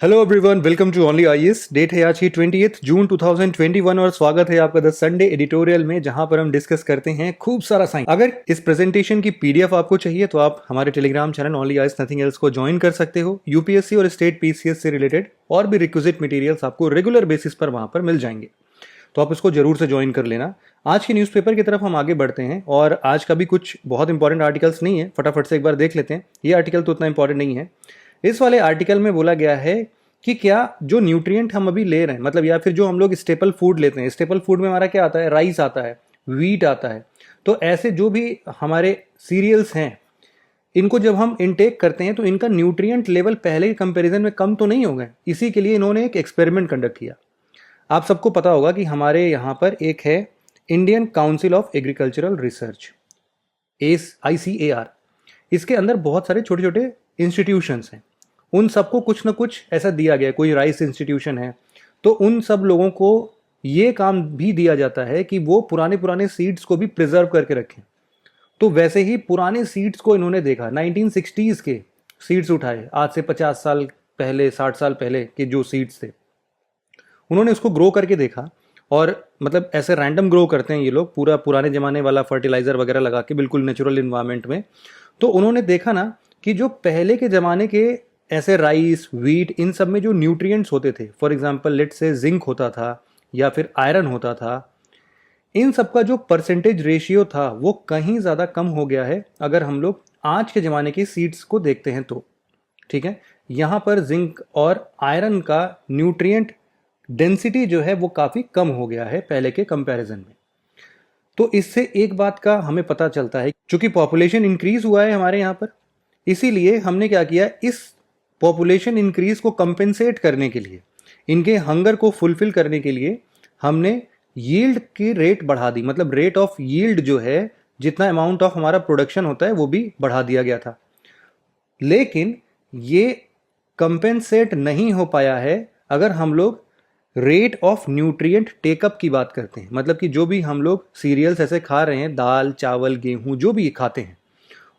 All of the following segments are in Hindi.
Hello everyone, welcome to only IAS. Date है आज की 20 जून 2021 और स्वागत है आपका द संडे एडिटोरियल में, जहां पर हम डिस्कस करते हैं खूब सारा साइंस। अगर इस प्रेजेंटेशन की पीडीएफ आपको चाहिए तो आप हमारे Telegram channel only IAS nothing else को ज्वाइन कर सकते हो। यूपीएससी और स्टेट पीसीएस से रिलेटेड और भी रिक्विजिट मटेरियल्स आपको रेगुलर बेसिस पर वहां पर मिल जाएंगे, तो आप इसको जरूर से ज्वाइन कर लेना। आज के न्यूज़पेपर की तरफ हम आगे बढ़ते हैं और आज का भी कुछ बहुत इंपॉर्टेंट आर्टिकल्स नहीं है, फटाफट से एक बार देख लेते हैं। ये आर्टिकल तो उतना इंपॉर्टेंट नहीं है। इस वाले आर्टिकल में बोला गया है कि क्या जो न्यूट्रिएंट हम अभी ले रहे हैं, मतलब या फिर जो हम लोग स्टेपल फूड लेते हैं, स्टेपल फूड में हमारा क्या आता है, राइस आता है, वीट आता है, तो ऐसे जो भी हमारे सीरियल्स हैं इनको जब हम इनटेक करते हैं तो इनका न्यूट्रिएंट लेवल पहले के कंपैरिजन में कम तो नहीं हो गए। इसी के लिए इन्होंने एक एक्सपेरिमेंट कंडक्ट किया। आप सबको पता होगा कि हमारे यहाँ पर एक है Indian council of agricultural research, ICAR। इसके अंदर बहुत सारे छोटे छोटे इंस्टीट्यूशंस हैं, उन सबको कुछ ना कुछ ऐसा दिया गया। कोई राइस इंस्टीट्यूशन है तो उन सब लोगों को ये काम भी दिया जाता है कि वो पुराने पुराने सीड्स को भी प्रिजर्व करके रखें। तो वैसे ही पुराने सीड्स को इन्होंने देखा, 1960s के सीड्स उठाए, आज से 50 साल पहले 60 साल पहले के जो सीड्स थे, उन्होंने उसको ग्रो करके देखा। और मतलब ऐसे रैंडम ग्रो करते हैं ये लोग, पूरा पुराने ज़माने वाला फर्टिलाइज़र वगैरह लगा के बिल्कुल नेचुरल इन्वायरमेंट में। तो उन्होंने देखा ना कि जो पहले के ज़माने के ऐसे राइस, वीट, इन सब में जो न्यूट्रिएंट्स होते थे, फॉर एग्जांपल लेट से जिंक होता था या फिर आयरन होता था, इन सब का जो परसेंटेज रेशियो था वो कहीं ज़्यादा कम हो गया है अगर हम लोग आज के ज़माने की सीड्स को देखते हैं तो। ठीक है, यहाँ पर जिंक और आयरन का न्यूट्रिएंट डेंसिटी जो है वो काफ़ी कम हो गया है पहले के कंपैरिजन में। तो इससे एक बात का हमें पता चलता है, क्योंकि पॉपुलेशन इंक्रीज हुआ है हमारे यहाँ पर, इसीलिए हमने क्या किया, इस पॉपुलेशन इंक्रीज को कंपेंसेट करने के लिए, इनके हंगर को फुलफिल करने के लिए हमने यील्ड की रेट बढ़ा दी। मतलब रेट ऑफ यील्ड जो है, जितना अमाउंट ऑफ हमारा प्रोडक्शन होता है वो भी बढ़ा दिया गया था। लेकिन ये कंपेंसेट नहीं हो पाया है अगर हम लोग रेट ऑफ न्यूट्रिएंट टेकअप की बात करते हैं। मतलब कि जो भी हम लोग सीरियल्स ऐसे खा रहे हैं, दाल, चावल, गेहूं, जो भी खाते हैं,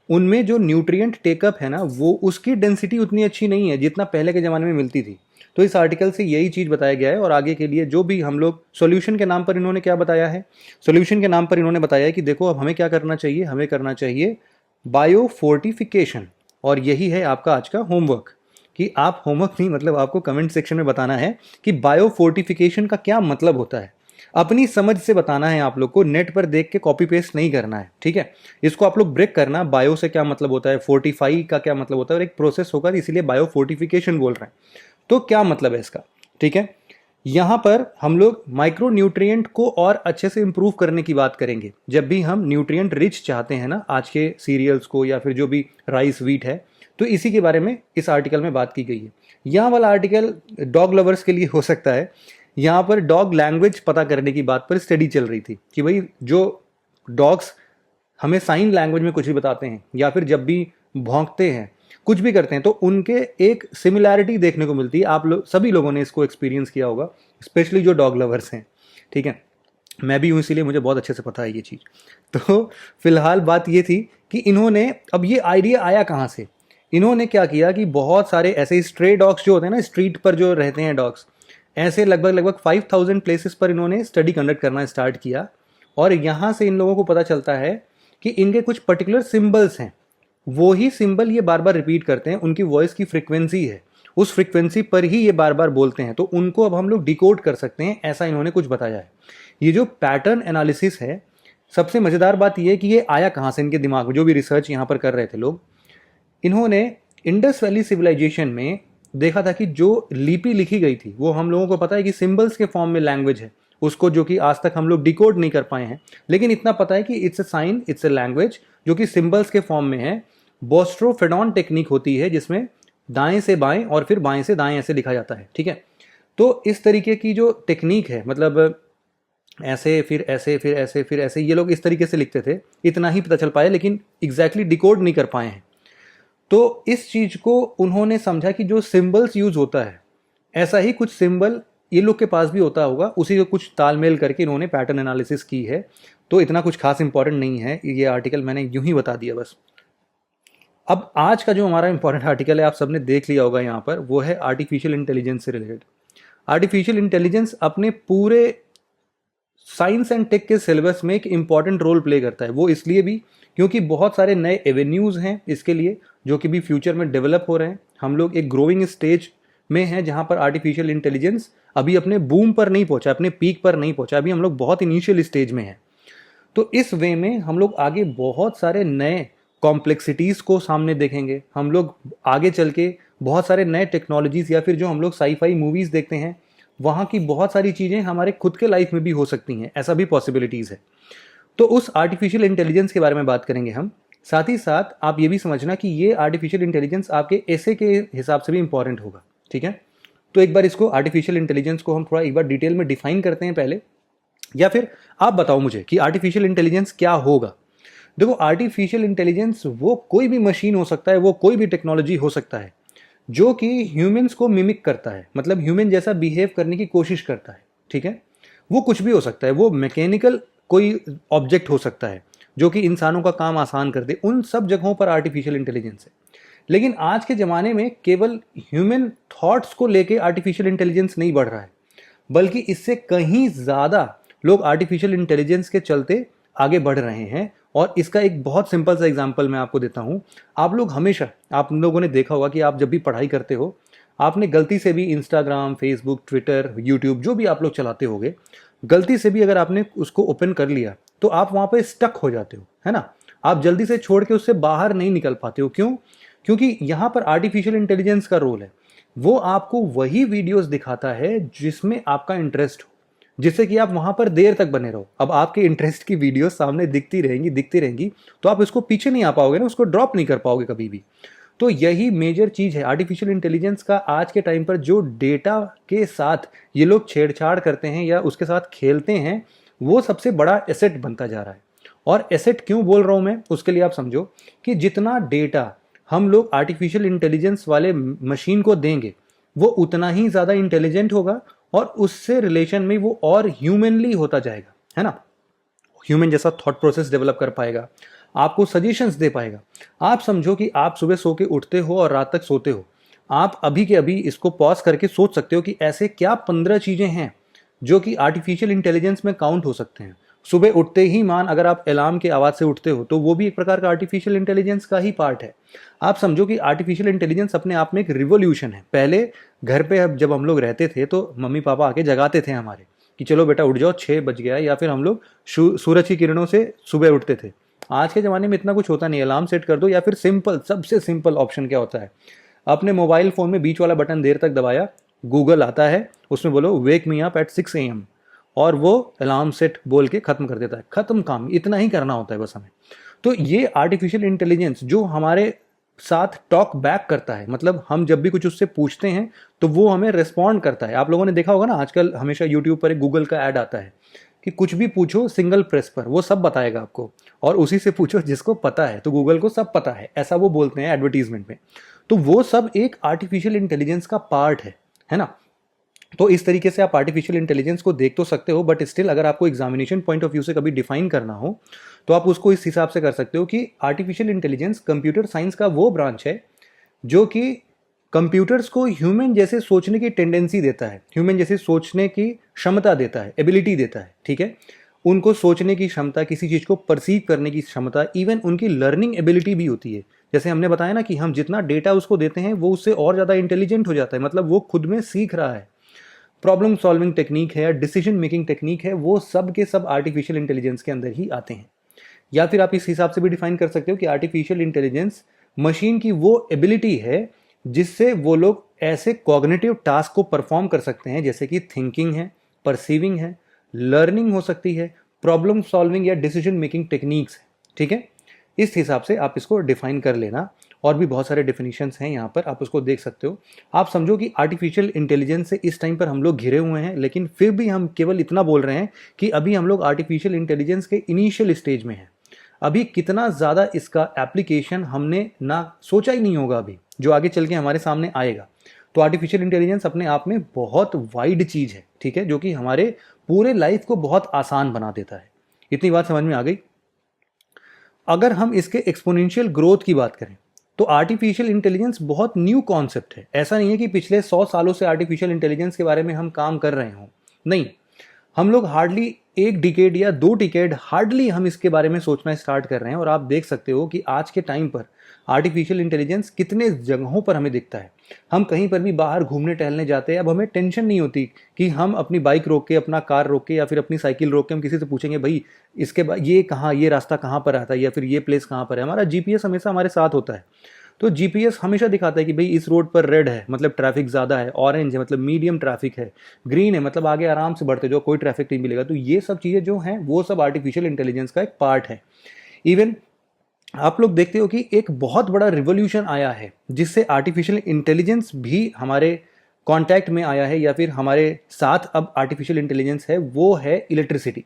उनमें जो न्यूट्रिएंट टेकअप है ना, वो उसकी डेंसिटी उतनी अच्छी नहीं है जितना पहले के ज़माने में मिलती थी। तो इस आर्टिकल से यही चीज़ बताया गया है। और आगे के लिए जो भी हम लोग सॉल्यूशन के नाम पर इन्होंने क्या बताया है, सॉल्यूशन के नाम पर इन्होंने बताया है कि देखो अब हमें क्या करना चाहिए, हमें करना चाहिए बायो फोर्टिफिकेशन। और यही है आपका आज का होमवर्क, कि आप होमवर्क नहीं, मतलब आपको कमेंट सेक्शन में बताना है कि बायो फोर्टिफिकेशन का क्या मतलब होता है। अपनी समझ से बताना है आप लोग को, नेट पर देख के कॉपी पेस्ट नहीं करना है। ठीक है, इसको आप लोग ब्रेक करना, बायो से क्या मतलब होता है, फोर्टिफाई का क्या मतलब होता है, और एक प्रोसेस होगा, इसीलिए बायो फोर्टिफिकेशन बोल रहे हैं। तो क्या मतलब है इसका, ठीक है। यहां पर हम लोग माइक्रो न्यूट्रिएंट को और अच्छे से इंप्रूव करने की बात करेंगे। जब भी हम न्यूट्रिएंट रिच चाहते हैं ना आज के सीरियल्स को, या फिर जो भी राइस, वीट है, तो इसी के बारे में इस आर्टिकल में बात की गई है। यहाँ वाला आर्टिकल डॉग लवर्स के लिए हो सकता है। यहाँ पर डॉग लैंग्वेज पता करने की बात पर स्टडी चल रही थी कि भाई जो डॉग्स हमें साइन लैंग्वेज में कुछ भी बताते हैं या फिर जब भी भौंकते हैं, कुछ भी करते हैं, तो उनके एक सिमिलैरिटी देखने को मिलती है। आप लोग सभी लोगों ने इसको एक्सपीरियंस किया होगा, स्पेशली जो डॉग लवर्स हैं। ठीक है, मैं भी हूँ, इसीलिए मुझे बहुत अच्छे से पता है ये चीज़। तो फिलहाल बात ये थी कि इन्होंने, अब ये आइडिया आया कहाँ से, इन्होंने क्या किया कि बहुत सारे ऐसे स्ट्रे डॉग्स जो होते हैं ना, स्ट्रीट पर जो रहते हैं डॉग्स, ऐसे लगभग 5000 प्लेसेस पर इन्होंने स्टडी कंडक्ट करना स्टार्ट किया। और यहाँ से इन लोगों को पता चलता है कि इनके कुछ पर्टिकुलर सिंबल्स हैं, वो ही सिंबल ये बार बार रिपीट करते हैं, उनकी वॉइस की फ्रिक्वेंसी है, उस फ्रिक्वेंसी पर ही ये बार बार बोलते हैं, तो उनको अब हम लोग डिकोड कर सकते हैं, ऐसा इन्होंने कुछ बताया है। ये जो पैटर्न एनालिसिस है, सबसे मज़ेदार बात ये है कि ये आया कहाँ से इनके दिमाग में, जो भी रिसर्च यहाँ पर कर रहे थे लोग। इन्होंने इंडस वैली सिविलाइजेशन में देखा था कि जो लिपि लिखी गई थी वो हम लोगों को पता है कि सिंबल्स के फॉर्म में लैंग्वेज है, उसको जो कि आज तक हम लोग डिकोड नहीं कर पाए हैं, लेकिन इतना पता है कि it's a sign, it's a language जो कि सिंबल्स के फॉर्म में है। बोस्ट्रोफेडॉन टेक्निक होती है जिसमें दाएं से बाएं और फिर बाएं से दाएं ऐसे लिखा जाता है। ठीक है, तो इस तरीके की जो टेक्निक है, मतलब ऐसे फिर ऐसे फिर ऐसे फिर ऐसे, ये लोग इस तरीके से लिखते थे, इतना ही पता चल पाया, लेकिन एग्जैक्टली डिकोड नहीं कर पाए हैं। तो इस चीज को उन्होंने समझा कि जो सिंबल्स यूज होता है, ऐसा ही कुछ सिंबल ये लोग के पास भी होता होगा, उसी को कुछ तालमेल करके इन्होंने पैटर्न एनालिसिस की है। तो इतना कुछ खास इंपॉर्टेंट नहीं है ये आर्टिकल, मैंने यूं ही बता दिया बस। अब आज का जो हमारा इंपॉर्टेंट आर्टिकल है, आप सबने देख लिया होगा यहाँ पर, वो है आर्टिफिशियल इंटेलिजेंस से रिलेटेड। आर्टिफिशियल इंटेलिजेंस अपने पूरे साइंस एंड टेक के सिलेबस में एक इंपॉर्टेंट रोल प्ले करता है। वो इसलिए भी क्योंकि बहुत सारे नए एवेन्यूज़ हैं इसके लिए, जो कि भी फ्यूचर में डेवलप हो रहे हैं। हम लोग एक ग्रोइंग स्टेज में हैं जहाँ पर आर्टिफिशियल इंटेलिजेंस अभी अपने बूम पर नहीं पहुंचा, अपने पीक पर नहीं पहुंचा, अभी हम लोग बहुत इनिशियल स्टेज में हैं। तो इस वे में हम लोग आगे बहुत सारे नए कॉम्प्लेक्सिटीज़ को सामने देखेंगे। हम लोग आगे चल के बहुत सारे नए टेक्नोलॉजीज़ या फिर जो हम लोग साई-फाई मूवीज़ देखते हैं, वहाँ की बहुत सारी चीज़ें हमारे खुद के लाइफ में भी हो सकती हैं, ऐसा भी पॉसिबिलिटीज़ है। तो उस आर्टिफिशियल इंटेलिजेंस के बारे में बात करेंगे हम। साथ ही साथ आप ये भी समझना कि ये आर्टिफिशियल इंटेलिजेंस आपके ऐसे के हिसाब से भी इंपॉर्टेंट होगा, ठीक है। तो एक बार इसको आर्टिफिशियल इंटेलिजेंस को हम थोड़ा एक बार डिटेल में डिफाइन करते हैं पहले, या फिर आप बताओ मुझे कि आर्टिफिशियल इंटेलिजेंस क्या होगा। देखो, आर्टिफिशियल इंटेलिजेंस वो कोई भी मशीन हो सकता है, वो कोई भी टेक्नोलॉजी हो सकता है जो कि ह्यूमंस को मिमिक करता है, मतलब ह्यूमन जैसा बिहेव करने की कोशिश करता है, ठीक है। वो कुछ भी हो सकता है, वो मैकेनिकल कोई ऑब्जेक्ट हो सकता है जो कि इंसानों का काम आसान कर दे, उन सब जगहों पर आर्टिफिशियल इंटेलिजेंस है। लेकिन आज के ज़माने में केवल ह्यूमन थॉट्स को लेके आर्टिफिशियल इंटेलिजेंस नहीं बढ़ रहा है, बल्कि इससे कहीं ज़्यादा लोग आर्टिफिशियल इंटेलिजेंस के चलते आगे बढ़ रहे हैं। और इसका एक बहुत सिंपल सा एग्जांपल मैं आपको देता हूँ। आप लोग हमेशा, आप लोगों ने देखा होगा कि आप जब भी पढ़ाई करते हो, आपने गलती से भी इंस्टाग्राम, फेसबुक, ट्विटर, यूट्यूब जो भी आप लोग चलाते होगे, गलती से भी अगर आपने उसको ओपन कर लिया तो आप वहाँ पे स्टक हो जाते हो, है ना। आप जल्दी से छोड़ के उससे बाहर नहीं निकल पाते हो। क्यों? क्योंकि यहाँ पर आर्टिफिशियल इंटेलिजेंस का रोल है। वो आपको वही वीडियोस दिखाता है जिसमें आपका इंटरेस्ट हो, जिससे कि आप वहां पर देर तक बने रहो। अब आपके इंटरेस्ट की वीडियो सामने दिखती रहेंगी तो आप उसको पीछे नहीं आ पाओगे ना, उसको ड्रॉप नहीं कर पाओगे कभी भी। तो यही मेजर चीज है आर्टिफिशियल इंटेलिजेंस का। आज के टाइम पर जो डेटा के साथ ये लोग छेड़छाड़ करते हैं या उसके साथ खेलते हैं, वो सबसे बड़ा एसेट बनता जा रहा है। और एसेट क्यों बोल रहा हूं मैं, उसके लिए आप समझो कि जितना डेटा हम लोग आर्टिफिशियल इंटेलिजेंस वाले मशीन को देंगे, वो उतना ही ज्यादा इंटेलिजेंट होगा और उससे रिलेशन में वो और ह्यूमनली होता जाएगा, है ना। ह्यूमन जैसा थॉट प्रोसेस डेवलप कर पाएगा, आपको सजेशंस दे पाएगा। आप समझो कि आप सुबह सो के उठते हो और रात तक सोते हो। आप अभी के अभी इसको पॉज करके सोच सकते हो कि ऐसे क्या 15 चीजें हैं जो कि आर्टिफिशियल इंटेलिजेंस में काउंट हो सकते हैं। सुबह उठते ही मान अगर आप अलार्म की आवाज़ से उठते हो तो वो भी एक प्रकार का आर्टिफिशियल इंटेलिजेंस का ही पार्ट है। आप समझो कि आर्टिफिशियल इंटेलिजेंस अपने आप में एक रिवोल्यूशन है। पहले घर पे जब हम लोग रहते थे तो मम्मी पापा आके जगाते थे हमारे कि चलो बेटा उठ जाओ, 6 बज गया, या फिर हम लोग सूरज की किरणों से सुबह उठते थे। आज के ज़माने में इतना कुछ होता नहीं, अलार्म सेट कर दो, या फिर सिंपल, सबसे सिंपल ऑप्शन क्या होता है, अपने मोबाइल फ़ोन में बीच वाला बटन देर तक दबाया, गूगल आता है, उसमें बोलो वेक मी अप एट 6 AM और वो अलार्म सेट बोल के ख़त्म कर देता है। ख़त्म काम, इतना ही करना होता है बस हमें। तो ये आर्टिफिशियल इंटेलिजेंस जो हमारे साथ टॉक बैक करता है, मतलब हम जब भी कुछ उससे पूछते हैं तो वो हमें रिस्पॉन्ड करता है। आप लोगों ने देखा होगा ना, आजकल हमेशा यूट्यूब पर एक गूगल का ऐड आता है कि कुछ भी पूछो सिंगल प्रेस पर, वो सब बताएगा आपको, और उसी से पूछो जिसको पता है, तो गूगल को सब पता है, ऐसा वो बोलते हैं एडवर्टीजमेंट में। तो वो सब एक आर्टिफिशियल इंटेलिजेंस का पार्ट है ना। तो इस तरीके से आप आर्टिफिशियल इंटेलिजेंस को देख तो सकते हो, बट स्टिल अगर आपको एग्जामिनेशन पॉइंट ऑफ व्यू से कभी डिफाइन करना हो तो आप उसको इस हिसाब से कर सकते हो कि आर्टिफिशियल इंटेलिजेंस कंप्यूटर साइंस का वो ब्रांच है जो कि कंप्यूटर्स को ह्यूमन जैसे सोचने की टेंडेंसी देता है, ह्यूमन जैसे सोचने की क्षमता देता है, एबिलिटी देता है, ठीक है। उनको सोचने की क्षमता, किसी चीज़ को परसीव करने की क्षमता, इवन उनकी लर्निंग एबिलिटी भी होती है। जैसे हमने बताया ना कि हम जितना डेटा उसको देते हैं वो उससे और ज़्यादा इंटेलिजेंट हो जाता है, मतलब वो खुद में सीख रहा है। प्रॉब्लम सॉल्विंग टेक्निक है, डिसीजन मेकिंग टेक्निक है, वो सब के सब आर्टिफिशियल इंटेलिजेंस के अंदर ही आते हैं। या फिर आप इस हिसाब से भी डिफाइन कर सकते हो कि आर्टिफिशियल इंटेलिजेंस मशीन की वो एबिलिटी है जिससे वो लोग ऐसे कॉग्निटिव टास्क को परफॉर्म कर सकते हैं जैसे कि थिंकिंग है, परसीविंग है, लर्निंग हो सकती है, प्रॉब्लम सॉल्विंग या डिसीजन मेकिंग टेक्निक्स है, ठीक है। इस हिसाब से आप इसको डिफाइन कर लेना। और भी बहुत सारे डेफिनेशंस हैं यहाँ पर, आप उसको देख सकते हो। आप समझो कि आर्टिफिशियल इंटेलिजेंस से इस टाइम पर हम लोग घिरे हुए हैं, लेकिन फिर भी हम केवल इतना बोल रहे हैं कि अभी हम लोग आर्टिफिशियल इंटेलिजेंस के इनिशियल स्टेज में हैं। अभी कितना ज़्यादा इसका एप्लीकेशन हमने ना सोचा ही नहीं होगा अभी, जो आगे चल के हमारे सामने आएगा। तो आर्टिफिशियल इंटेलिजेंस अपने आप में बहुत वाइड चीज़ है, ठीक है, जो कि हमारे पूरे लाइफ को बहुत आसान बना देता है। इतनी बात समझ में आ गई। अगर हम इसके एक्सपोनेंशियल ग्रोथ की बात करें तो आर्टिफिशियल इंटेलिजेंस बहुत न्यू कॉन्सेप्ट है। ऐसा नहीं है कि पिछले 100 सालों से आर्टिफिशियल इंटेलिजेंस के बारे में हम काम कर रहे हों, नहीं। हम लोग हार्डली एक डिकेड या 2 डिकेड हार्डली हम इसके बारे में सोचना स्टार्ट कर रहे हैं। और आप देख सकते हो कि आज के टाइम पर आर्टिफिशियल इंटेलिजेंस कितने जगहों पर हमें दिखता है। हम कहीं पर भी बाहर घूमने टहलने जाते हैं, अब हमें टेंशन नहीं होती कि हम अपनी बाइक रोक के, अपना कार रोक के या फिर अपनी साइकिल रोक के हम किसी से पूछेंगे भाई इसके बाद ये कहाँ, ये रास्ता कहाँ पर आता है या फिर ये प्लेस कहाँ पर है। हमारा जीपीएस हमेशा हमारे साथ होता है। तो जीपीएस हमेशा दिखाता है कि भाई इस रोड पर रेड है मतलब ट्रैफिक ज़्यादा है, ऑरेंज है मतलब मीडियम ट्रैफिक है, ग्रीन है मतलब आगे आराम से बढ़ते जो कोई ट्रैफिक नहीं मिलेगा। तो ये सब चीज़ें जो हैं वो सब आर्टिफिशियल इंटेलिजेंस का एक पार्ट है। इवन आप लोग देखते हो कि एक बहुत बड़ा रिवॉल्यूशन आया है जिससे आर्टिफिशियल इंटेलिजेंस भी हमारे कांटेक्ट में आया है या फिर हमारे साथ अब आर्टिफिशियल इंटेलिजेंस है, वो है इलेक्ट्रिसिटी।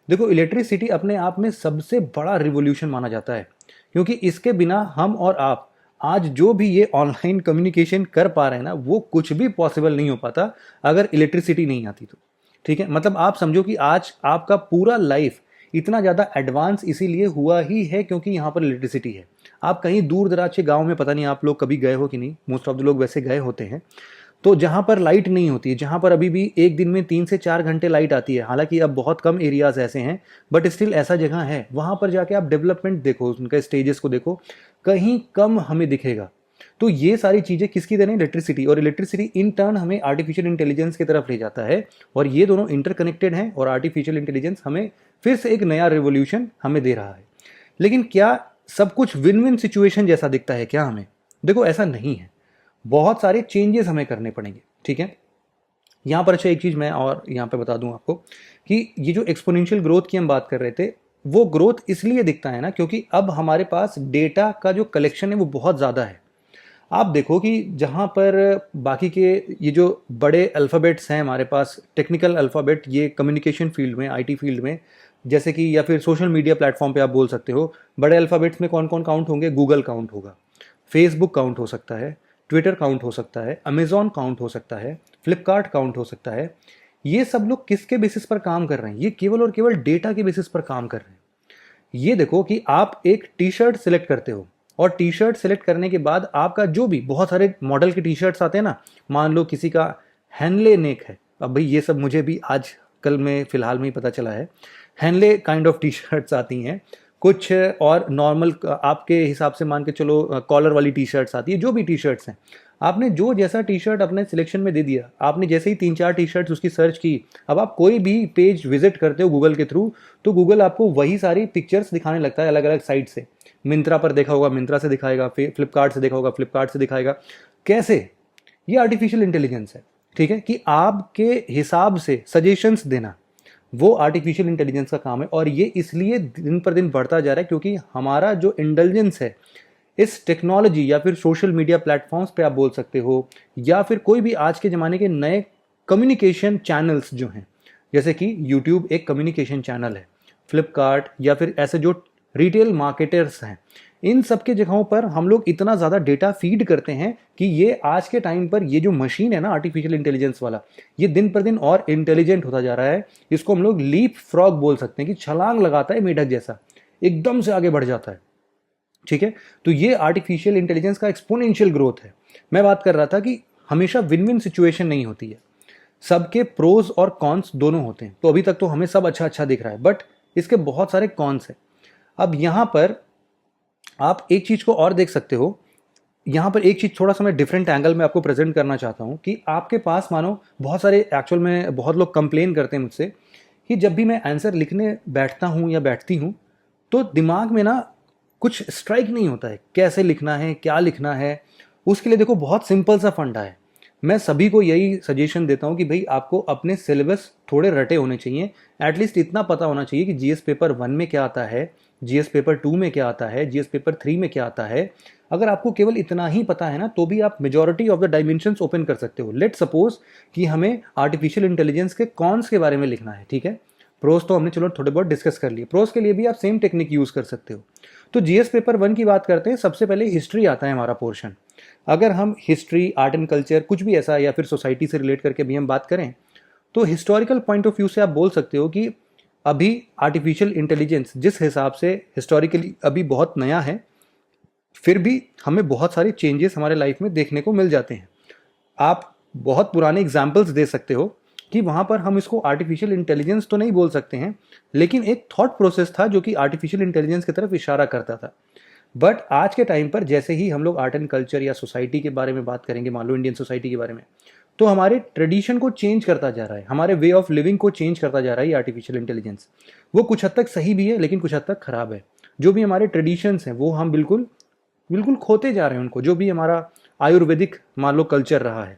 देखो, इलेक्ट्रिसिटी अपने आप में सबसे बड़ा रिवॉल्यूशन माना जाता है, क्योंकि इसके बिना हम और आप आज जो भी ये ऑनलाइन कम्युनिकेशन कर पा रहे हैं ना, वो कुछ भी पॉसिबल नहीं हो पाता अगर इलेक्ट्रिसिटी नहीं आती तो। ठीक है, मतलब आप समझो कि आज आपका पूरा लाइफ इतना ज़्यादा एडवांस इसीलिए हुआ ही है क्योंकि यहाँ पर इलेक्ट्रिसिटी है। आप कहीं दूर दराज के गाँव में, पता नहीं आप लोग कभी गए हो कि नहीं, मोस्ट ऑफ द लोग वैसे गए होते हैं, तो जहाँ पर लाइट नहीं होती है, जहाँ पर अभी भी एक दिन में 3 से 4 घंटे लाइट आती है, हालांकि अब बहुत कम एरियाज ऐसे हैं बट स्टिल ऐसा जगह है, वहाँ पर जाके आप डेवलपमेंट देखो, उनका स्टेजेस को देखो, कहीं कम हमें दिखेगा। तो ये सारी चीज़ें किसकी देन है? इलेक्ट्रिसिटी। और इलेक्ट्रिसिटी इन टर्न हमें आर्टिफिशियल इंटेलिजेंस की तरफ ले जाता है और ये दोनों इंटरकनेक्टेड हैं और आर्टिफिशियल इंटेलिजेंस हमें फिर से एक नया रिवोल्यूशन हमें दे रहा है। लेकिन क्या सब कुछ विन विन सिचुएशन जैसा दिखता है क्या हमें? देखो, ऐसा नहीं है, बहुत सारे चेंजेस हमें करने पड़ेंगे। ठीक है, यहाँ पर अच्छा एक चीज़ मैं और यहाँ पे बता दूं आपको कि ये जो एक्सपोनेंशियल ग्रोथ की हम बात कर रहे थे, वो ग्रोथ इसलिए दिखता है ना क्योंकि अब हमारे पास डेटा का जो कलेक्शन है वो बहुत ज़्यादा है। आप देखो कि जहाँ पर बाकी के ये जो बड़े अल्फ़ाबेट्स हैं हमारे पास, टेक्निकल अल्फ़ाबेट, ये कम्युनिकेशन फील्ड में, आईटी फील्ड में, जैसे कि या फिर सोशल मीडिया प्लेटफॉर्म पे आप बोल सकते हो, बड़े अल्फ़ाबेट्स में कौन कौन काउंट होंगे? गूगल काउंट होगा, फेसबुक काउंट हो सकता है, ट्विटर काउंट हो सकता है, अमेजॉन काउंट हो सकता है, फ्लिपकार्ट काउंट हो सकता है। ये सब लोग किसके बेसिस पर काम कर रहे हैं? ये केवल और केवल डेटा के बेसिस पर काम कर रहे हैं। ये देखो कि आप एक टी शर्ट सिलेक्ट करते हो और टी शर्ट सिलेक्ट करने के बाद आपका जो भी, बहुत सारे मॉडल के टी शर्ट्स आते हैं ना, मान लो किसी का हैनले नेक है, अब भाई ये सब मुझे भी आज कल में फिलहाल में ही पता चला है, Henle kind of T shirts आती हैं, कुछ और नॉर्मल आपके हिसाब से मान के चलो कॉलर वाली टी शर्ट्स आती है, जो भी टी शर्ट्स हैं। आपने जो जैसा टी शर्ट अपने सिलेक्शन में दे दिया, आपने जैसे ही 3-4 टी शर्ट्स उसकी सर्च की, अब आप कोई भी पेज विजिट करते हो गूगल के थ्रू, तो गूगल आपको वही सारी पिक्चर्स दिखाने लगता है अलग अलग साइट से। मिंत्रा पर देखा होगा मिंत्रा से दिखाएगा, फ्लिपकार्ट से देखा होगा फ्लिपकार्ट से दिखाएगा। कैसे? ये आर्टिफिशियल इंटेलिजेंस है। ठीक है, कि आपके हिसाब से सजेशंस देना, वो आर्टिफिशियल इंटेलिजेंस का काम है। और ये इसलिए दिन पर दिन बढ़ता जा रहा है क्योंकि हमारा जो इंटेलिजेंस है इस टेक्नोलॉजी या फिर सोशल मीडिया प्लेटफॉर्म्स पे आप बोल सकते हो, या फिर कोई भी आज के ज़माने के नए कम्युनिकेशन चैनल्स जो हैं, जैसे कि यूट्यूब एक कम्युनिकेशन चैनल है, फ्लिपकार्ट या फिर ऐसे जो रिटेल मार्केटर्स हैं, इन सब के जगहों पर हम लोग इतना ज़्यादा डेटा फीड करते हैं कि ये आज के टाइम पर ये जो मशीन है ना आर्टिफिशियल इंटेलिजेंस वाला, ये दिन पर दिन और इंटेलिजेंट होता जा रहा है। इसको हम लोग लीप फ्रॉग बोल सकते हैं कि छलांग लगाता है मेढक जैसा, एकदम से आगे बढ़ जाता है। ठीक है, तो ये आर्टिफिशियल इंटेलिजेंस का एक्सपोनेंशियल ग्रोथ है। मैं बात कर रहा था कि हमेशा विन विन सिचुएशन नहीं होती है, सबके प्रोज और कॉन्स दोनों होते हैं। तो अभी तक तो हमें सब अच्छा अच्छा दिख रहा है, बट इसके बहुत सारे कॉन्स हैं। अब यहाँ पर आप एक चीज़ को और देख सकते हो, यहाँ पर एक चीज़ थोड़ा सा मैं डिफरेंट एंगल में आपको प्रेजेंट करना चाहता हूँ कि आपके पास मानो बहुत सारे, एक्चुअल में बहुत लोग कंप्लेन करते हैं मुझसे कि जब भी मैं आंसर लिखने बैठता हूँ या बैठती हूँ तो दिमाग में ना कुछ स्ट्राइक नहीं होता है, कैसे लिखना है, क्या लिखना है। उसके लिए देखो बहुत सिंपल सा फंडा है। मैं सभी को यही सजेशन देता हूँ कि भाई आपको अपने सिलेबस थोड़े रटे होने चाहिए, एटलीस्ट इतना पता होना चाहिए कि जीएस पेपर 1 में क्या आता है, जीएस पेपर 2 में क्या आता है, जीएस पेपर 3 में क्या आता है। अगर आपको केवल इतना ही पता है ना, तो भी आप majority of the dimensions open कर सकते हो। लेट सपोज कि हमें आर्टिफिशियल इंटेलिजेंस के कॉन्स के बारे में लिखना है, ठीक है। प्रोस तो हमने चलो थोड़े बहुत डिस्कस कर लिए, प्रोस के लिए भी आप सेम टेक्निक यूज कर सकते हो। तो जीएस पेपर 1 की बात करते हैं, सबसे पहले हिस्ट्री आता है हमारा पोर्शन। अगर हम हिस्ट्री, आर्ट एंड कल्चर, कुछ भी ऐसा या फिर सोसाइटी से रिलेट करके भी हम बात करें, तो हिस्टोरिकल पॉइंट ऑफ व्यू से आप बोल सकते हो कि अभी आर्टिफिशियल इंटेलिजेंस जिस हिसाब से हिस्टोरिकली अभी बहुत नया है, फिर भी हमें बहुत सारे चेंजेस हमारे लाइफ में देखने को मिल जाते हैं। आप बहुत पुराने एग्जाम्पल्स दे सकते हो कि वहाँ पर हम इसको आर्टिफिशियल इंटेलिजेंस तो नहीं बोल सकते हैं, लेकिन एक थॉट प्रोसेस था जो कि आर्टिफिशियल इंटेलिजेंस की तरफ इशारा करता था। बट आज के टाइम पर जैसे ही हम लोग आर्ट एंड कल्चर या सोसाइटी के बारे में बात करेंगे, मान लो इंडियन सोसाइटी के बारे में, तो हमारे ट्रेडिशन को चेंज करता जा रहा है, हमारे वे ऑफ लिविंग को चेंज करता जा रहा है ये आर्टिफिशियल इंटेलिजेंस। वो कुछ हद तक सही भी है लेकिन कुछ हद तक खराब है। जो भी हमारे ट्रेडिशंस हैं वो हम बिल्कुल बिल्कुल खोते जा रहे हैं उनको। जो भी हमारा आयुर्वेदिक मान लो कल्चर रहा है,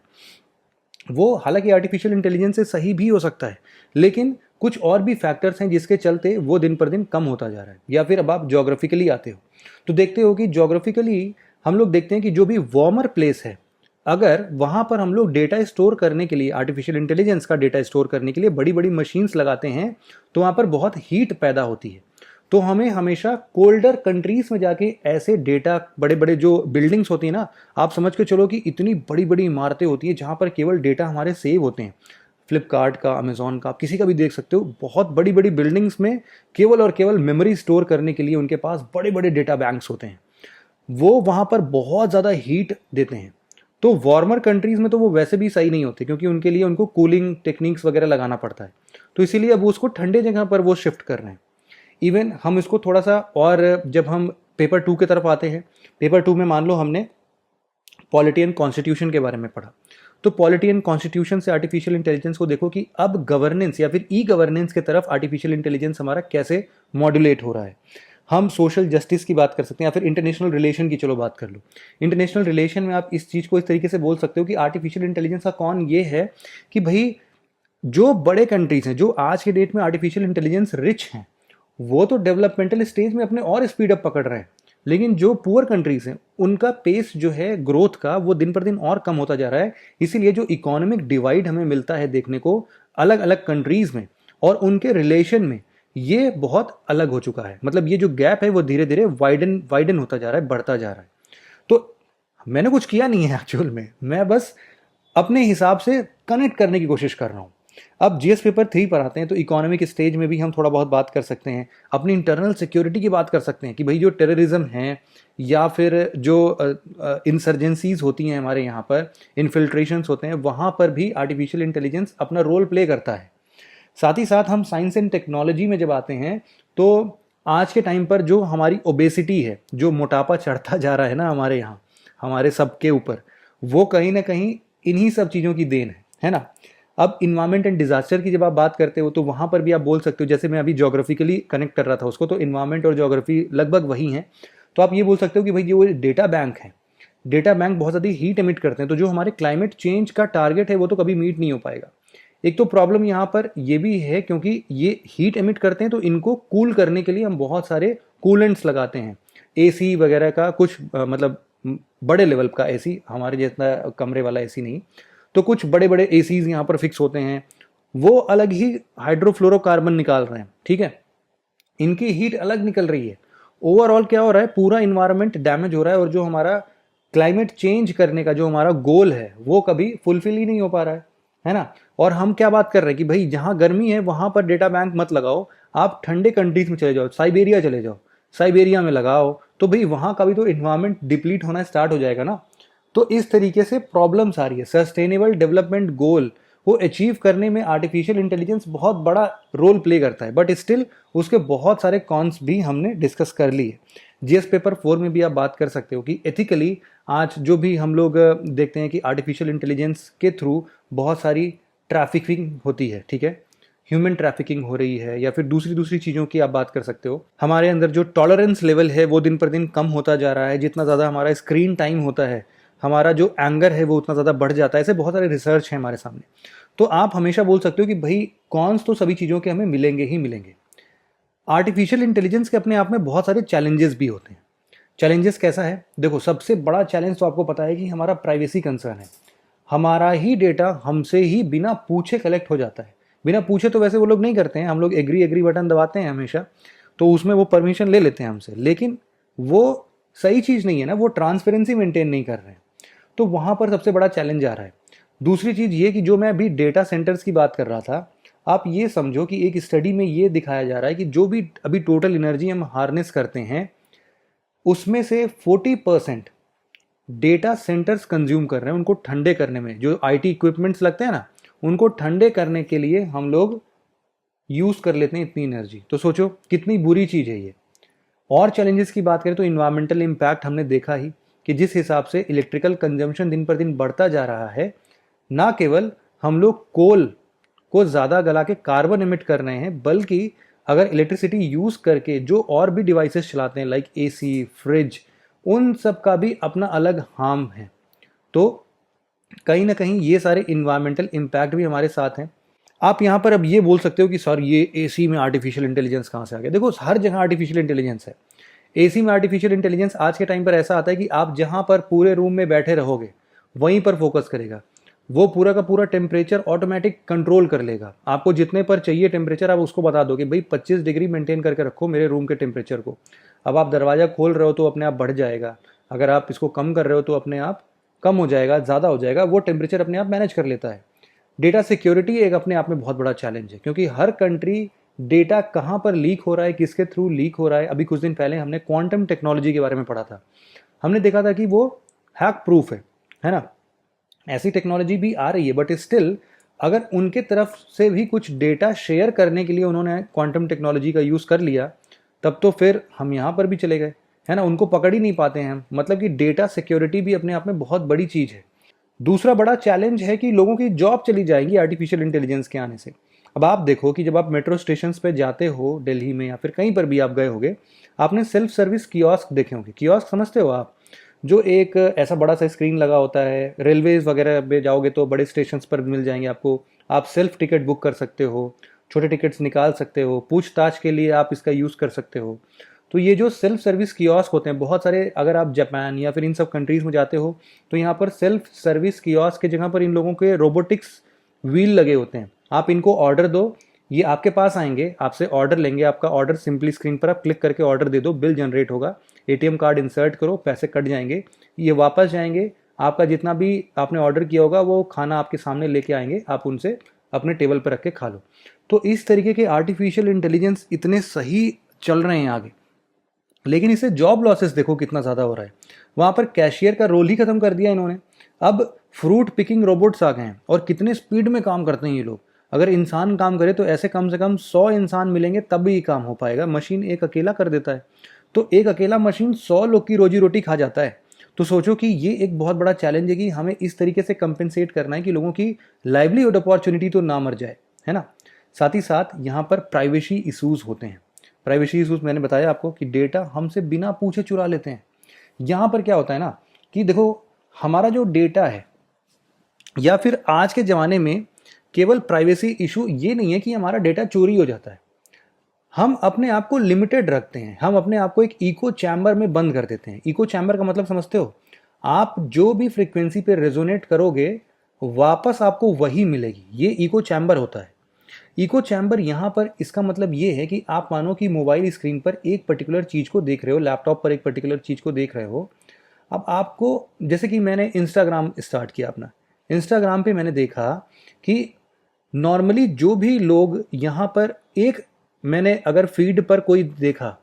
वो हालांकि आर्टिफिशियल इंटेलिजेंस से सही भी हो सकता है, लेकिन कुछ और भी फैक्टर्स हैं जिसके चलते वो दिन पर दिन कम होता जा रहा है। या फिर अब आप ज्योग्राफिकली आते हो तो देखते हो कि ज्योग्राफिकली हम लोग देखते हैं कि जो भी वार्मर प्लेस है, अगर वहां पर हम लोग डेटा स्टोर करने के लिए, आर्टिफिशियल इंटेलिजेंस का डेटा स्टोर करने के लिए बड़ी बड़ी मशीन्स लगाते हैं, तो वहां पर बहुत हीट पैदा होती है। तो हमें हमेशा कोल्डर कंट्रीज में जाके ऐसे डेटा, बड़े बड़े जो बिल्डिंग्स होती है ना, आप समझ के चलो कि इतनी बड़ी बड़ी इमारतें होती है जहां पर केवल डेटा हमारे सेव होते हैं। फ्लिपकार्ट का, अमेजोन का, आप किसी का भी देख सकते हो, बहुत बड़ी बड़ी बिल्डिंग्स में केवल और केवल मेमोरी स्टोर करने के लिए उनके पास बड़े बड़े डेटा बैंक्स होते हैं। वो वहां पर बहुत ज़्यादा हीट देते हैं। तो वार्मर कंट्रीज में तो वो वैसे भी सही नहीं होते, क्योंकि उनके लिए उनको कूलिंग टेक्निक्स वगैरह लगाना पड़ता है। तो इसीलिए अब उसको ठंडे जगह पर वो शिफ्ट कर रहे हैं। इवन हम इसको थोड़ा सा, और जब हम पेपर 2 की तरफ आते हैं, पेपर 2 में मान लो हमने पॉलिटी एंड कॉन्स्टिट्यूशन के बारे में पढ़ा, तो पॉलिटी एंड कॉन्स्टिट्यूशन से आर्टिफिशियल इंटेलिजेंस को देखो कि अब गवर्नेंस या फिर ई गवर्नेंस की तरफ आर्टिफिशियल इंटेलिजेंस हमारा कैसे मॉड्यूलेट हो रहा है। हम सोशल जस्टिस की बात कर सकते हैं, या फिर इंटरनेशनल रिलेशन की चलो बात कर लो। इंटरनेशनल रिलेशन में आप इस चीज़ को इस तरीके से बोल सकते हो कि आर्टिफिशियल इंटेलिजेंस का कौन ये है कि भाई जो बड़े कंट्रीज हैं, जो आज के डेट में आर्टिफिशियल इंटेलिजेंस रिच हैं, वो तो डेवलपमेंटल स्टेज में अपने और स्पीड अप पकड़ रहे हैं, लेकिन जो पुअर कंट्रीज हैं उनका पेस जो है ग्रोथ का, वो दिन पर दिन और कम होता जा रहा है। इसीलिए जो इकोनॉमिक डिवाइड हमें मिलता है देखने को अलग अलग कंट्रीज में और उनके रिलेशन में, ये बहुत अलग हो चुका है। मतलब ये जो गैप है वो धीरे धीरे वाइडन वाइडन होता जा रहा है, बढ़ता जा रहा है। तो मैंने कुछ किया नहीं है एक्चुअल में, मैं बस अपने हिसाब से कनेक्ट करने की कोशिश कर रहा हूँ। अब जीएस पेपर 3 पर आते हैं, तो इकोनॉमिक स्टेज में भी हम थोड़ा बहुत बात कर सकते हैं, अपनी इंटरनल सिक्योरिटी की बात कर सकते हैं कि भाई जो टेररिज्म है या फिर जो इंसर्जेंसीज होती हैं हमारे यहाँ पर, इन्फिल्ट्रेशंस होते हैं, वहाँ पर भी आर्टिफिशियल इंटेलिजेंस अपना रोल प्ले करता है। साथ ही साथ हम साइंस एंड टेक्नोलॉजी में जब आते हैं, तो आज के टाइम पर जो हमारी ओबेसिटी है, जो मोटापा चढ़ता जा रहा है ना हमारे यहाँ, हमारे सबके ऊपर, वो कहीं ना कहीं इन्हीं सब चीज़ों की देन है ना। अब इन्वायरमेंट एंड डिजास्टर की जब आप बात करते हो, तो वहाँ पर भी आप बोल सकते हो, जैसे मैं अभी ज्योग्राफिकली कनेक्ट कर रहा था उसको, तो इन्वायरमेंट और ज्योग्राफी लगभग वही हैं। तो आप ये बोल सकते हो कि भाई जो डेटा बैंक है, डेटा बैंक बहुत ज़्यादा हीट एमिट करते हैं, तो जो हमारे क्लाइमेट चेंज का टारगेट है वो तो कभी मीट नहीं हो पाएगा। एक तो प्रॉब्लम यहाँ पर ये भी है, क्योंकि ये हीट एमिट करते हैं, तो इनको कूल करने के लिए हम बहुत सारे कूलेंट्स लगाते हैं, एसी वगैरह का, कुछ मतलब बड़े लेवल का एसी, हमारे जैसा कमरे वाला एसी नहीं, तो कुछ बड़े बड़े एसीज यहाँ पर फिक्स होते हैं, वो अलग ही हाइड्रोफ्लोरोकार्बन निकाल रहे हैं, ठीक है, इनकी हीट अलग निकल रही है। ओवरऑल क्या हो रहा है, पूरा इन्वायरमेंट डैमेज हो रहा है, और जो हमारा क्लाइमेट चेंज करने का जो हमारा गोल है वो कभी फुलफिल ही नहीं हो पा रहा है ना। और हम क्या बात कर रहे हैं कि भाई जहां गर्मी है वहां पर डेटा बैंक मत लगाओ, आप ठंडे कंट्रीज में चले जाओ, साइबेरिया चले जाओ, साइबेरिया में लगाओ, तो भाई वहां का भी तो इन्वायरमेंट डिप्लीट होना स्टार्ट हो जाएगा ना। तो इस तरीके से प्रॉब्लम्स आ रही है। सस्टेनेबल डेवलपमेंट गोल वो अचीव करने में आर्टिफिशियल इंटेलिजेंस बहुत बड़ा रोल प्ले करता है, बट स्टिल उसके बहुत सारे कॉन्स भी हमने डिस्कस कर लिए। जीएस पेपर 4 में भी आप बात कर सकते हो कि एथिकली आज जो भी हम लोग देखते हैं कि आर्टिफिशियल इंटेलिजेंस के थ्रू बहुत सारी ट्रैफिकिंग होती है, ठीक है, ह्यूमन ट्रैफिकिंग हो रही है, या फिर दूसरी चीज़ों की आप बात कर सकते हो। हमारे अंदर जो टॉलरेंस लेवल है वो दिन पर दिन कम होता जा रहा है, जितना ज़्यादा हमारा स्क्रीन टाइम होता है, हमारा जो एंगर है वो उतना ज़्यादा बढ़ जाता है। ऐसे बहुत सारे रिसर्च हैं हमारे सामने। तो आप हमेशा बोल सकते हो कि भाई कॉन्स तो सभी चीज़ों के हमें मिलेंगे ही मिलेंगे। आर्टिफिशियल इंटेलिजेंस के अपने आप में बहुत सारे चैलेंजेस भी होते हैं। चैलेंजेस कैसा है, देखो सबसे बड़ा चैलेंज तो आपको पता है कि हमारा प्राइवेसी कंसर्न है। हमारा ही डेटा हमसे ही बिना पूछे कलेक्ट हो जाता है। बिना पूछे तो वैसे वो लोग नहीं करते हैं, हम लोग एग्री बटन दबाते हैं हमेशा, तो उसमें वो परमिशन ले लेते हैं हमसे, लेकिन वो सही चीज़ नहीं है ना, वो ट्रांसपेरेंसी मेंटेन नहीं कर रहे हैं। तो वहाँ पर सबसे बड़ा चैलेंज आ रहा है। दूसरी चीज़ ये कि जो मैं अभी डेटा सेंटर्स की बात कर रहा था, आप ये समझो कि एक स्टडी में ये दिखाया जा रहा है कि जो भी अभी टोटल एनर्जी हम हार्नेस करते हैं, उसमें से 40% डेटा सेंटर्स कंज्यूम कर रहे हैं उनको ठंडे करने में। जो आईटी इक्विपमेंट्स लगते हैं ना, उनको ठंडे करने के लिए हम लोग यूज कर लेते हैं इतनी एनर्जी। तो सोचो कितनी बुरी चीज है ये। और चैलेंजेस की बात करें तो इन्वायरमेंटल इम्पैक्ट हमने देखा ही कि जिस हिसाब से इलेक्ट्रिकल कंजम्पशन दिन पर दिन बढ़ता जा रहा है, ना केवल हम लोग कोल को ज़्यादा गला के कार्बन एमिट कर रहे हैं, बल्कि अगर इलेक्ट्रिसिटी यूज़ करके जो और भी डिवाइसेस चलाते हैं लाइक एसी, फ्रिज, उन सब का भी अपना अलग हार्म है। तो कहीं ना कहीं ये सारे इन्वायरमेंटल इम्पैक्ट भी हमारे साथ हैं। आप यहाँ पर अब ये बोल सकते हो कि सर ये एसी में आर्टिफिशियल इंटेलिजेंस कहाँ से आ गया। देखो हर जगह आर्टिफिशियल इंटेलिजेंस है। एसी में आर्टिफिशियल इंटेलिजेंस आज के टाइम पर ऐसा आता है कि आप जहाँ पर पूरे रूम में बैठे रहोगे वहीं पर फोकस करेगा। वो पूरा का पूरा टेम्परेचर ऑटोमेटिक कंट्रोल कर लेगा। आपको जितने पर चाहिए टेम्परेचर आप उसको बता दो कि भाई 25 डिग्री मेंटेन करके रखो मेरे रूम के टेम्परेचर को। अब आप दरवाज़ा खोल रहे हो तो अपने आप बढ़ जाएगा, अगर आप इसको कम कर रहे हो तो अपने आप कम हो जाएगा, ज़्यादा हो जाएगा, वो टेम्परेचर अपने आप मैनेज कर लेता है। डेटा सिक्योरिटी एक अपने आप में बहुत बड़ा चैलेंज है, क्योंकि हर कंट्री डेटा कहाँ पर लीक हो रहा है, किसके थ्रू लीक हो रहा है। अभी कुछ दिन पहले हमने क्वांटम टेक्नोलॉजी के बारे में पढ़ा था। हमने देखा था कि वो हैक प्रूफ है ना। ऐसी टेक्नोलॉजी भी आ रही है, बट स्टिल अगर उनके तरफ से भी कुछ डेटा शेयर करने के लिए उन्होंने क्वांटम टेक्नोलॉजी का यूज़ कर लिया, तब तो फिर हम यहाँ पर भी चले गए, है ना। उनको पकड़ ही नहीं पाते हैं हम। मतलब कि डेटा सिक्योरिटी भी अपने आप में बहुत बड़ी चीज़ है। दूसरा बड़ा चैलेंज है कि लोगों की जॉब चली जाएगी आर्टिफिशियल इंटेलिजेंस के आने से। अब आप देखो कि जब आप मेट्रो स्टेशन पे जाते हो दिल्ली में या फिर कहीं पर भी आप गए होगे, आपने सेल्फ सर्विस कियोस्क देखे होंगे। कियोस्क समझते हो आप, जो एक ऐसा बड़ा सा स्क्रीन लगा होता है। रेलवेज वगैरह में जाओगे तो बड़े स्टेशन पर मिल जाएंगे आपको। आप सेल्फ टिकट बुक कर सकते हो, छोटे टिकट्स निकाल सकते हो, पूछताछ के लिए आप इसका यूज़ कर सकते हो। तो ये जो सेल्फ सर्विस कियोस्क होते हैं बहुत सारे, अगर आप जापान या फिर इन सब कंट्रीज़ में जाते हो तो यहाँ पर सेल्फ सर्विस कियोस्क की जगह पर इन लोगों के रोबोटिक्स व्हील लगे होते हैं। आप इनको ऑर्डर दो, ये आपके पास आएंगे, आपसे ऑर्डर लेंगे। आपका ऑर्डर सिंपली स्क्रीन पर आप क्लिक करके ऑर्डर दे दो, बिल जनरेट होगा, एटीएम कार्ड इंसर्ट करो, पैसे कट जाएंगे, ये वापस जाएंगे। आपका जितना भी आपने ऑर्डर किया होगा वो खाना आपके सामने लेके आएंगे, आप उनसे अपने टेबल पर रख के खा लो। तो इस तरीके के आर्टिफिशियल इंटेलिजेंस इतने सही चल रहे हैं आगे, लेकिन इससे जॉब लॉसेस देखो कितना ज़्यादा हो रहा है। वहाँ पर कैशियर का रोल ही खत्म कर दिया इन्होंने। अब फ्रूट पिकिंग रोबोट्स आ गए हैं, और कितने स्पीड में काम करते हैं ये लोग। अगर इंसान काम करे तो ऐसे कम से कम 100 इंसान मिलेंगे तब भी काम हो पाएगा। मशीन एक अकेला कर देता है, तो एक अकेला मशीन 100 लोग की रोजी रोटी खा जाता है। तो सोचो कि ये एक बहुत बड़ा चैलेंज है कि हमें इस तरीके से कंपेंसेट करना है कि लोगों की लाइवलीहुड अपॉर्चुनिटी तो ना मर जाए, है ना। साथ ही साथ यहाँ पर प्राइवेसी इशूज़ होते हैं। प्राइवेसी इशूज़ मैंने बताया आपको कि डेटा हमसे बिना पूछे चुरा लेते हैं। यहाँ पर क्या होता है ना कि देखो हमारा जो डेटा है, या फिर आज के ज़माने में केवल प्राइवेसी इशू ये नहीं है कि हमारा डेटा चोरी हो जाता है। हम अपने आप को लिमिटेड रखते हैं, हम अपने आप को एक इको चैम्बर में बंद कर देते हैं। इको चैम्बर का मतलब समझते हो? आप जो भी फ्रीक्वेंसी पे रेजोनेट करोगे वापस आपको वही मिलेगी, ये इको चैम्बर होता है। इको चैम्बर यहाँ पर इसका मतलब ये है कि आप मानो कि मोबाइल स्क्रीन पर एक पर्टिकुलर चीज़ को देख रहे हो, लैपटॉप पर एक पर्टिकुलर चीज़ को देख रहे हो। अब आपको, जैसे कि मैंने इंस्टाग्राम स्टार्ट किया अपना, इंस्टाग्राम पे मैंने देखा कि नॉर्मली जो भी लोग यहाँ पर एक, मैंने अगर फीड पर कोई देखा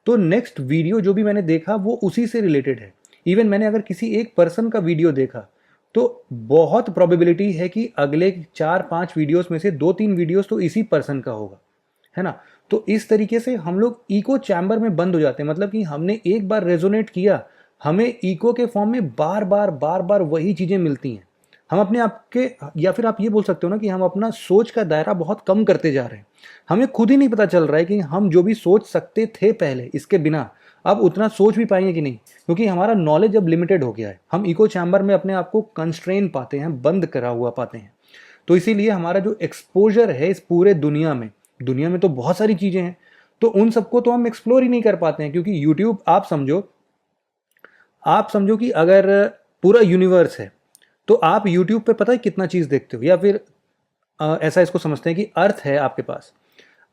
तो नेक्स्ट वीडियो जो भी मैंने देखा वो उसी से रिलेटेड है। इवन मैंने अगर किसी एक पर्सन का वीडियो देखा तो बहुत प्रोबेबिलिटी है कि अगले 4-5 वीडियोस में से 2-3 वीडियोस तो इसी पर्सन का होगा, है ना। तो इस तरीके से हम लोग इको चैम्बर में बंद हो जाते हैं। मतलब कि हमने एक बार रेजोनेट किया, हमें इको के फॉर्म में बार बार वही चीज़ें मिलती हैं। हम अपने आप के, या फिर आप ये बोल सकते हो ना कि हम अपना सोच का दायरा बहुत कम करते जा रहे हैं। हमें खुद ही नहीं पता चल रहा है कि हम जो भी सोच सकते थे पहले इसके बिना, अब उतना सोच भी पाएंगे कि नहीं, क्योंकि हमारा नॉलेज अब लिमिटेड हो गया है। हम इको चैम्बर में अपने आप को कंस्ट्रेन पाते हैं, बंद करा हुआ पाते हैं। तो इसीलिए हमारा जो एक्सपोजर है इस पूरे दुनिया में तो बहुत सारी चीज़ें हैं, तो उन सबको तो हम एक्सप्लोर ही नहीं कर पाते हैं। क्योंकि यूट्यूब, आप समझो कि अगर पूरा यूनिवर्स है तो आप यूट्यूब पे पता है कितना चीज़ देखते हो। या फिर ऐसा इसको समझते हैं कि अर्थ है आपके पास,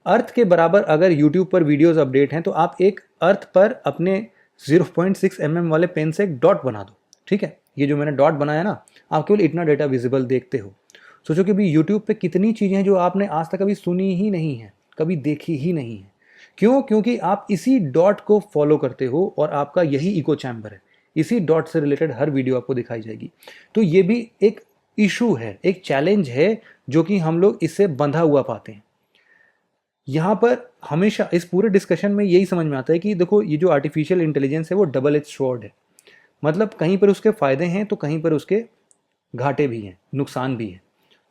अर्थ के बराबर अगर यूट्यूब पर वीडियोस अपडेट हैं तो आप एक अर्थ पर अपने 0.6 mm वाले पेन से एक डॉट बना दो, ठीक है। ये जो मैंने डॉट बनाया ना, आप केवल इतना डेटा विजिबल देखते हो। सोचो कि भी यूट्यूब पे कितनी चीज़ें हैं जो आपने आज तक कभी सुनी ही नहीं है, कभी देखी ही नहीं है। क्यों? क्योंकि आप इसी डॉट को फॉलो करते हो और आपका यही इको चैम्बर है, इसी डॉट से रिलेटेड हर वीडियो आपको दिखाई जाएगी। तो ये भी एक इशू है, एक चैलेंज है जो कि हम लोग इससे बंधा हुआ पाते हैं। यहाँ पर हमेशा इस पूरे डिस्कशन में यही समझ में आता है कि देखो, ये जो आर्टिफिशियल इंटेलिजेंस है वो डबल एज स्वॉर्ड है। मतलब कहीं पर उसके फायदे हैं तो कहीं पर उसके घाटे भी हैं, नुकसान भी है।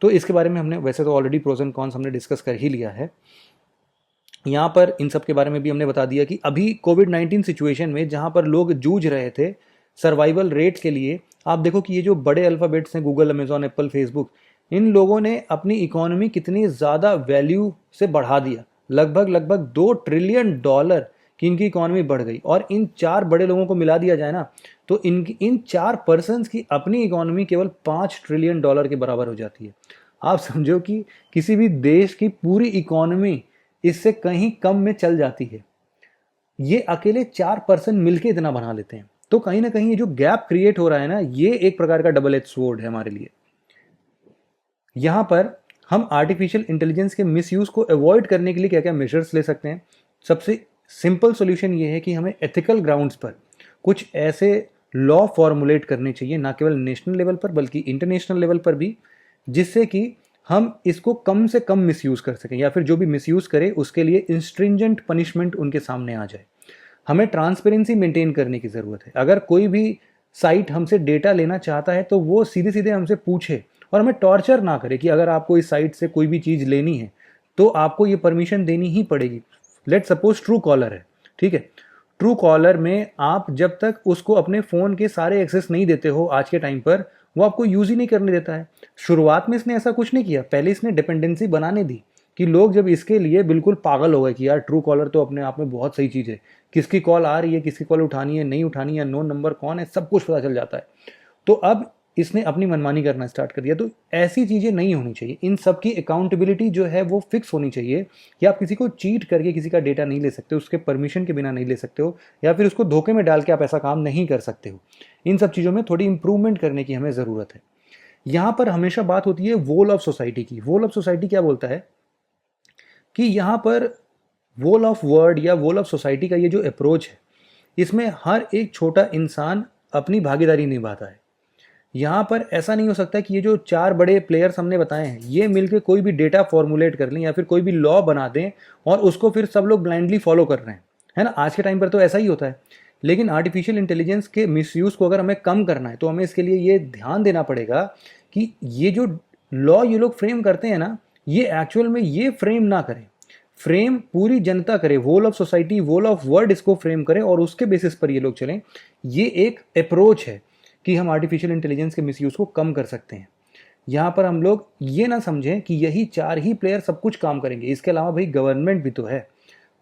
तो इसके बारे में हमने वैसे तो ऑलरेडी प्रोज एंड कॉन्स हमने डिस्कस कर ही लिया है। यहाँ पर इन सब के बारे में भी हमने बता दिया कि अभी कोविड-19 सिचुएशन में जहाँ पर लोग जूझ रहे थे सर्वाइवल रेट के लिए, आप देखो कि ये जो बड़े अल्फ़ाबेट्स हैं, गूगल, अमेज़न, एप्पल, फेसबुक, इन लोगों ने अपनी इकोनॉमी कितनी ज़्यादा वैल्यू से बढ़ा दिया। लगभग 2 ट्रिलियन डॉलर की इनकी इकोनॉमी बढ़ गई। और इन 4 बड़े लोगों को मिला दिया जाए ना, तो इन 4 पर्सन्स की अपनी इकोनॉमी केवल 5 ट्रिलियन डॉलर के बराबर हो जाती है। आप समझो कि किसी भी देश की पूरी इकोनॉमी इससे कहीं कम में चल जाती है। ये अकेले 4 पर्सन मिलके इतना बना लेते हैं। तो कहीं ना कहीं ये जो गैप क्रिएट हो रहा है ना, ये एक प्रकार का डबल एज स्वॉर्ड है हमारे लिए। यहां पर हम आर्टिफिशियल इंटेलिजेंस के मिसयूज को अवॉइड करने के लिए क्या क्या मेजर्स ले सकते हैं। सबसे सिंपल सॉल्यूशन ये है कि हमें एथिकल ग्राउंड्स पर कुछ ऐसे लॉ फॉर्मुलेट करने चाहिए, ना केवल नेशनल लेवल पर बल्कि इंटरनेशनल लेवल पर भी, जिससे कि हम इसको कम से कम मिसयूज कर सकें, या फिर जो भी मिसयूज करे उसके लिए इंस्ट्रिंजेंट पनिशमेंट उनके सामने आ जाए। हमें ट्रांसपेरेंसी मेंटेन करने की ज़रूरत है। अगर कोई भी साइट हमसे डेटा लेना चाहता है तो वो सीधे सीधे हमसे पूछे और हमें टॉर्चर ना करे कि अगर आपको इस साइट से कोई भी चीज़ लेनी है तो आपको ये परमिशन देनी ही पड़ेगी। लेट सपोज ट्रू कॉलर है, ठीक है। ट्रू कॉलर में आप जब तक उसको अपने फ़ोन के सारे एक्सेस नहीं देते हो आज के टाइम पर, वो आपको यूज़ ही नहीं करने देता है। शुरुआत में इसने ऐसा कुछ नहीं किया, पहले इसने डिपेंडेंसी बनाने दी कि लोग जब इसके लिए बिल्कुल पागल हो गए कि यार ट्रू कॉलर तो अपने आप में बहुत सही चीज़ है, किसकी कॉल आ रही है, किसकी कॉल उठानी है, नहीं उठानी है, नोन नंबर कौन है, सब कुछ पता चल जाता है। तो अब इसने अपनी मनमानी करना स्टार्ट कर दिया। तो ऐसी चीज़ें नहीं होनी चाहिए। इन सब की अकाउंटेबिलिटी जो है वो फिक्स होनी चाहिए कि आप किसी को चीट करके किसी का डेटा नहीं ले सकते, उसके परमिशन के बिना नहीं ले सकते हो, या फिर उसको धोखे में डाल के आप ऐसा काम नहीं कर सकते हो। इन सब चीज़ों में थोड़ी इंप्रूवमेंट करने की हमें ज़रूरत है। यहाँ पर हमेशा बात होती है वोल ऑफ सोसाइटी की। वोल ऑफ सोसाइटी क्या बोलता है कि यहाँ पर वोल ऑफ वर्ड या वोल ऑफ सोसाइटी का ये जो अप्रोच है, इसमें हर एक छोटा इंसान अपनी भागीदारी निभाता है। यहाँ पर ऐसा नहीं हो सकता कि ये जो 4 बड़े प्लेयर्स हमने बताए हैं ये मिलके कोई भी डेटा फॉर्मुलेट कर लें या फिर कोई भी लॉ बना दें और उसको फिर सब लोग ब्लाइंडली फॉलो कर रहे हैं, है ना। आज के टाइम पर तो ऐसा ही होता है। लेकिन आर्टिफिशियल इंटेलिजेंस के मिसयूज़ को अगर हमें कम करना है तो हमें इसके लिए ये ध्यान देना पड़ेगा कि ये जो लॉ ये लोग फ्रेम करते हैं ना, ये एक्चुअल में ये फ्रेम ना करें, फ्रेम पूरी जनता करे, whole of society, whole of world इसको फ्रेम करें और उसके बेसिस पर ये लोग चलें। ये एक अप्रोच है कि हम आर्टिफिशियल इंटेलिजेंस के मिसयूज़ को कम कर सकते हैं। यहाँ पर हम लोग ये ना समझें कि यही 4 ही प्लेयर सब कुछ काम करेंगे। इसके अलावा भाई गवर्नमेंट भी तो है,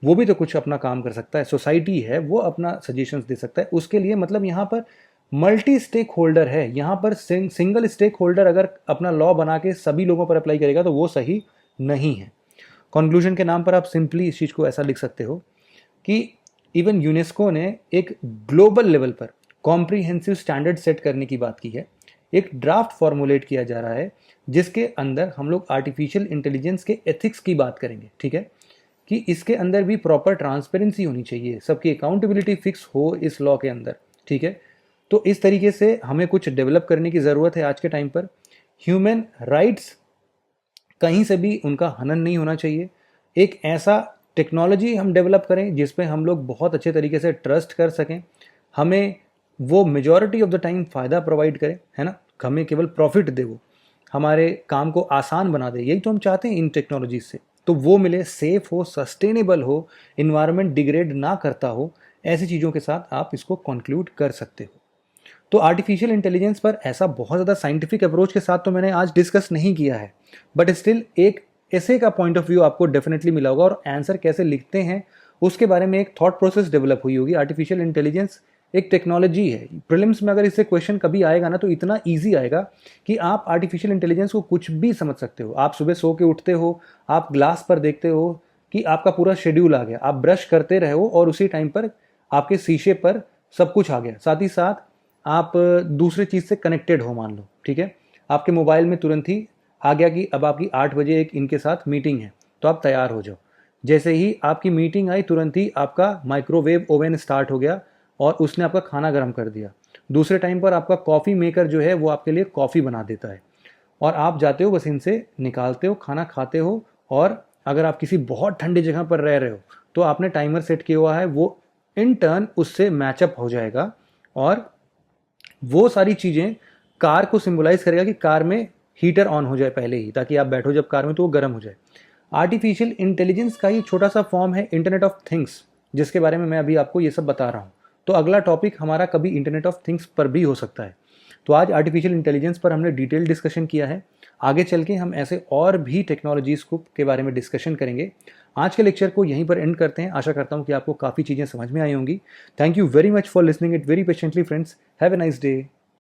वो भी तो कुछ अपना काम कर सकता है। सोसाइटी है, वो अपना सजेशंस दे सकता है। उसके लिए मतलब यहाँ पर मल्टी स्टेक होल्डर है। यहाँ पर सिंगल स्टेक होल्डर अगर अपना लॉ बना के सभी लोगों पर अप्लाई करेगा तो वो सही नहीं है। कंक्लूजन के नाम पर आप सिंपली इस चीज़ को ऐसा लिख सकते हो कि इवन यूनेस्को ने एक ग्लोबल लेवल पर कॉम्प्रिहेंसिव स्टैंडर्ड सेट करने की बात की है। एक ड्राफ्ट फॉर्मुलेट किया जा रहा है जिसके अंदर हम लोग आर्टिफिशियल इंटेलिजेंस के एथिक्स की बात करेंगे, ठीक है, कि इसके अंदर भी प्रॉपर ट्रांसपेरेंसी होनी चाहिए, सबकी अकाउंटेबिलिटी फिक्स हो इस लॉ के अंदर, ठीक है। तो इस तरीके से हमें कुछ डेवलप करने की ज़रूरत है आज के टाइम पर। ह्यूमन राइट्स कहीं से भी उनका हनन नहीं होना चाहिए। एक ऐसा टेक्नोलॉजी हम डेवलप करें जिसमें हम लोग बहुत अच्छे तरीके से ट्रस्ट कर सकें, हमें वो मेजॉरिटी ऑफ द टाइम फ़ायदा प्रोवाइड करे, है ना, हमें केवल प्रॉफिट दे, वो हमारे काम को आसान बना दे। यही तो हम चाहते हैं इन टेक्नोलॉजीज से। तो वो मिले, सेफ हो, सस्टेनेबल हो, इन्वायरमेंट डिग्रेड ना करता हो, ऐसी चीज़ों के साथ आप इसको कंक्लूड कर सकते हो। तो आर्टिफिशियल इंटेलिजेंस पर ऐसा बहुत ज़्यादा साइंटिफिक अप्रोच के साथ तो मैंने आज डिस्कस नहीं किया है, बट स्टिल एक ऐसे का पॉइंट ऑफ व्यू आपको डेफिनेटली मिला होगा और आंसर कैसे लिखते हैं उसके बारे में एक थॉट प्रोसेस डेवलप हुई होगी। आर्टिफिशियल इंटेलिजेंस एक टेक्नोलॉजी है। प्रीलिम्स में अगर इससे क्वेश्चन कभी आएगा ना तो इतना ईजी आएगा कि आप आर्टिफिशियल इंटेलिजेंस को कुछ भी समझ सकते हो। आप सुबह सो के उठते हो, आप ग्लास पर देखते हो कि आपका पूरा शेड्यूल आ गया, आप ब्रश करते रहे हो और उसी टाइम पर आपके शीशे पर सब कुछ आ गया। साथ ही साथ आप दूसरे चीज़ से कनेक्टेड हो, मान लो, ठीक है, आपके मोबाइल में तुरंत ही आ गया कि अब आपकी 8 बजे एक इनके साथ मीटिंग है, तो आप तैयार हो जाओ। जैसे ही आपकी मीटिंग आई तुरंत ही आपका माइक्रोवेव ओवन स्टार्ट हो गया और उसने आपका खाना गर्म कर दिया। दूसरे टाइम पर आपका कॉफ़ी मेकर जो है वो आपके लिए कॉफ़ी बना देता है और आप जाते हो बस इनसे निकालते हो, खाना खाते हो। और अगर आप किसी बहुत ठंडी जगह पर रह रहे हो तो आपने टाइमर सेट किया हुआ है, वो इन टर्न उससे मैचअप हो जाएगा और वो सारी चीज़ें कार को सिंबलाइज करेगा कि कार में हीटर ऑन हो जाए पहले ही, ताकि आप बैठो जब कार में तो वो गर्म हो जाए। आर्टिफिशियल इंटेलिजेंस का ही छोटा सा फॉर्म है इंटरनेट ऑफ थिंग्स, जिसके बारे में मैं अभी आपको ये सब बता रहा हूँ। तो अगला टॉपिक हमारा कभी इंटरनेट ऑफ थिंग्स पर भी हो सकता है। तो आज आर्टिफिशियल इंटेलिजेंस पर हमने डिटेल डिस्कशन किया है। आगे चल के हम ऐसे और भी टेक्नोलॉजीज़ को के बारे में डिस्कशन करेंगे। आज के लेक्चर को यहीं पर एंड करते हैं। आशा करता हूँ कि आपको काफ़ी चीज़ें समझ में आई होंगी। Thank you very much for listening it very patiently friends. Have a nice day.